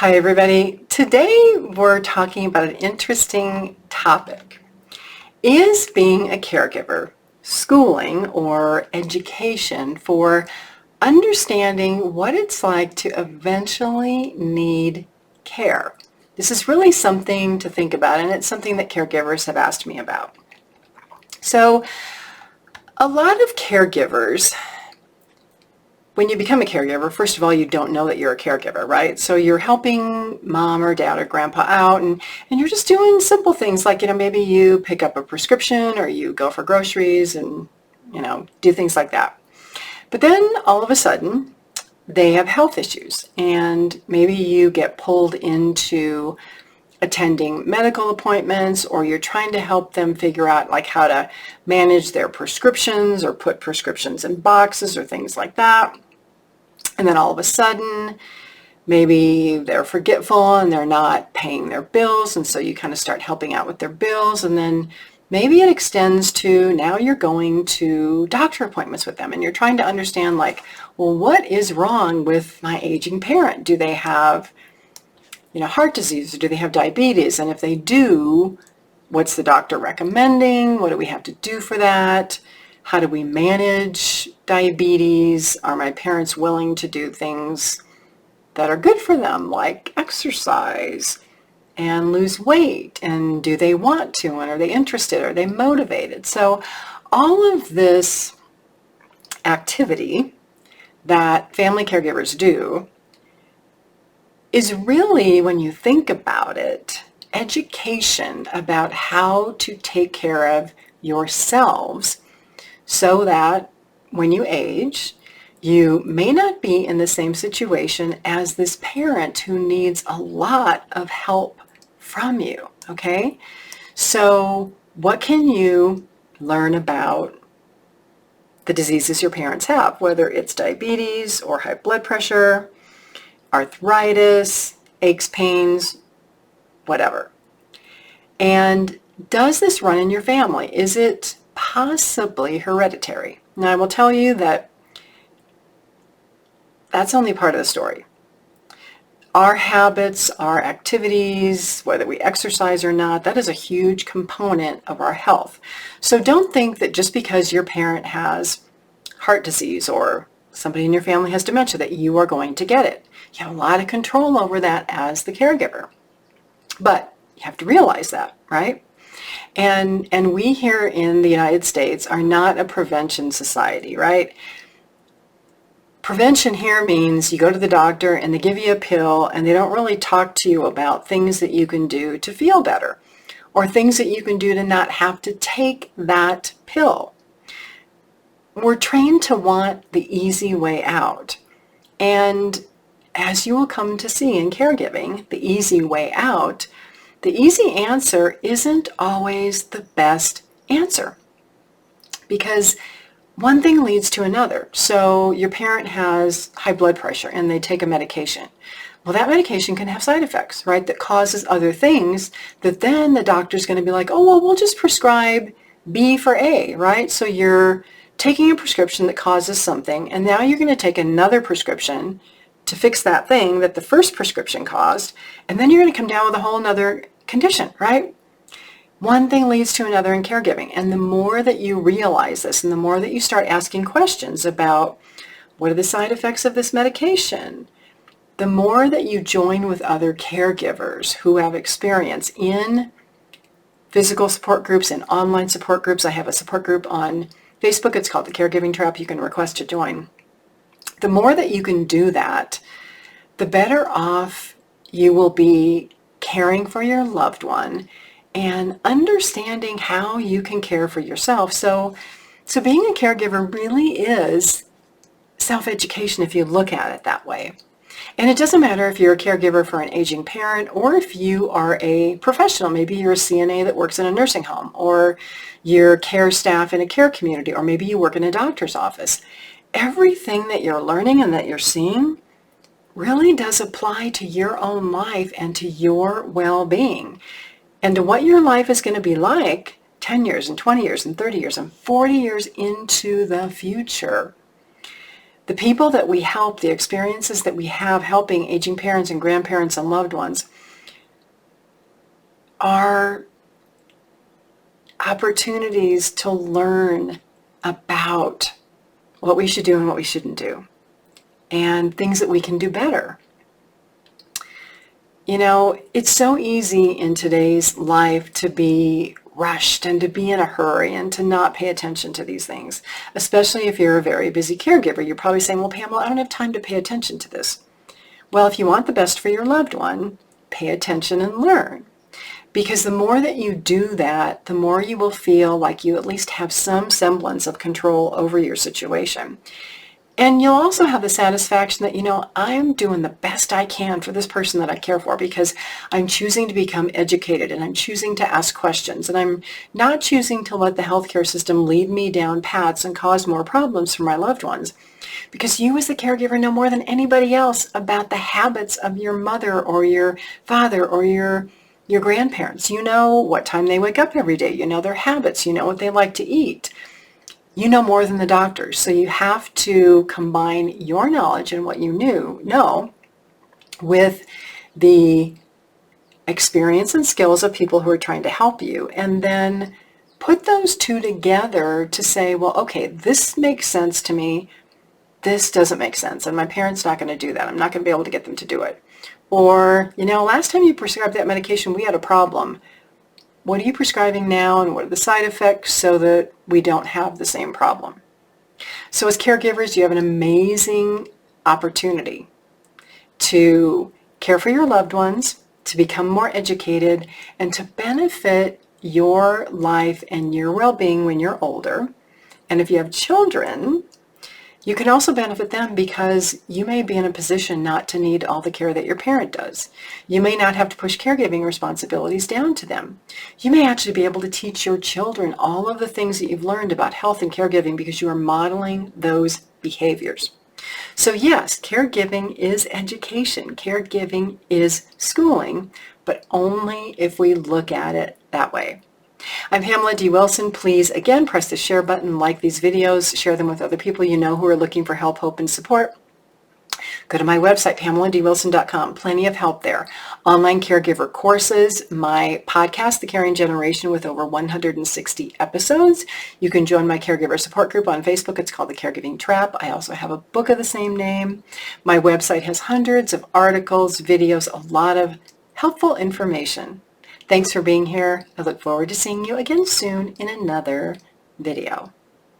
Hi everybody. Today we're talking about an interesting topic. Is being a caregiver schooling or education for understanding what it's like to eventually need care? This is really something to think about, and it's something that caregivers have asked me about. So a lot of caregivers, when you become a caregiver, first of all, you don't know that you're a caregiver, right? So you're helping mom or dad or grandpa out, and you're just doing simple things like, maybe you pick up a prescription or you go for groceries and, do things like that. But then all of a sudden, they have health issues, and maybe you get pulled into attending medical appointments, or you're trying to help them figure out like how to manage their prescriptions or put prescriptions in boxes or things like that. And then all of a sudden, maybe they're forgetful and they're not paying their bills, and so you kind of start helping out with their bills, and then maybe it extends to now you're going to doctor appointments with them and you're trying to understand like, well, what is wrong with my aging parent? Do they have heart disease, or do they have diabetes? And if they do, what's the doctor recommending? What do we have to do for that? How do we manage diabetes? Are my parents willing to do things that are good for them, like exercise and lose weight? And do they want to? And are they interested? Are they motivated? So all of this activity that family caregivers do is really, when you think about it, education about how to take care of yourselves so that when you age, you may not be in the same situation as this parent who needs a lot of help from you, okay? So what can you learn about the diseases your parents have, whether it's diabetes or high blood pressure, arthritis, aches, pains, whatever. And does this run in your family? Is it possibly hereditary? Now, I will tell you that that's only part of the story. Our habits, our activities, whether we exercise or not, that is a huge component of our health. So don't think that just because your parent has heart disease or somebody in your family has dementia that you are going to get it. You have a lot of control over that as the caregiver. But you have to realize that, right? And we here in the United States are not a prevention society, right? Prevention here means you go to the doctor and they give you a pill and they don't really talk to you about things that you can do to feel better or things that you can do to not have to take that pill. We're trained to want the easy way out. And as you will come to see in caregiving, the easy way out, the easy answer isn't always the best answer, because one thing leads to another. So your parent has high blood pressure and they take a medication. Well, that medication can have side effects, right, that causes other things that then the doctor's going to be like, oh, well, we'll just prescribe B for A, right? So you're taking a prescription that causes something, and now you're going to take another prescription to fix that thing that the first prescription caused, and then you're going to come down with a whole nother condition, right? One thing leads to another in caregiving, and the more that you realize this and the more that you start asking questions about what are the side effects of this medication, the more that you join with other caregivers who have experience in physical support groups and online support groups. I have a support group on Facebook. It's called the Caregiving Trap. You can request to join. The more that you can do that, the better off you will be caring for your loved one and understanding how you can care for yourself. So being a caregiver really is self-education if you look at it that way. And it doesn't matter if you're a caregiver for an aging parent or if you are a professional. Maybe you're a CNA that works in a nursing home, or you're care staff in a care community, or maybe you work in a doctor's office. Everything that you're learning and that you're seeing really does apply to your own life and to your well-being and to what your life is going to be like 10 years and 20 years and 30 years and 40 years into the future. The people that we help, the experiences that we have helping aging parents and grandparents and loved ones are opportunities to learn about what we should do and what we shouldn't do, and things that we can do better. You know, it's so easy in today's life to be rushed and to be in a hurry and to not pay attention to these things, especially if you're a very busy caregiver. You're probably saying, well, Pamela, I don't have time to pay attention to this. Well, if you want the best for your loved one, pay attention and learn. Because the more that you do that, the more you will feel like you at least have some semblance of control over your situation. And you'll also have the satisfaction that, you know, I'm doing the best I can for this person that I care for because I'm choosing to become educated and I'm choosing to ask questions and I'm not choosing to let the healthcare system lead me down paths and cause more problems for my loved ones. Because you as the caregiver know more than anybody else about the habits of your mother or your father or your grandparents. You know what time they wake up every day. You know their habits. You know what they like to eat. You know more than the doctors. So you have to combine your knowledge and what you know with the experience and skills of people who are trying to help you, and then put those two together to say, well, okay, this makes sense to me. This doesn't make sense, and my parents not going to do that. I'm not going to be able to get them to do it. Or, you know, last time you prescribed that medication, we had a problem. What are you prescribing now, and what are the side effects so that we don't have the same problem? So as caregivers, you have an amazing opportunity to care for your loved ones, to become more educated, and to benefit your life and your well-being when you're older. And if you have children, you can also benefit them because you may be in a position not to need all the care that your parent does. You may not have to push caregiving responsibilities down to them. You may actually be able to teach your children all of the things that you've learned about health and caregiving because you are modeling those behaviors. So yes, caregiving is education. Caregiving is schooling, but only if we look at it that way. I'm Pamela D. Wilson. Please, again, press the share button, like these videos, share them with other people you know who are looking for help, hope, and support. Go to my website, PamelaDWilson.com. Plenty of help there. Online caregiver courses, my podcast, The Caring Generation, with over 160 episodes. You can join my caregiver support group on Facebook. It's called The Caregiving Trap. I also have a book of the same name. My website has hundreds of articles, videos, a lot of helpful information. Thanks for being here. I look forward to seeing you again soon in another video.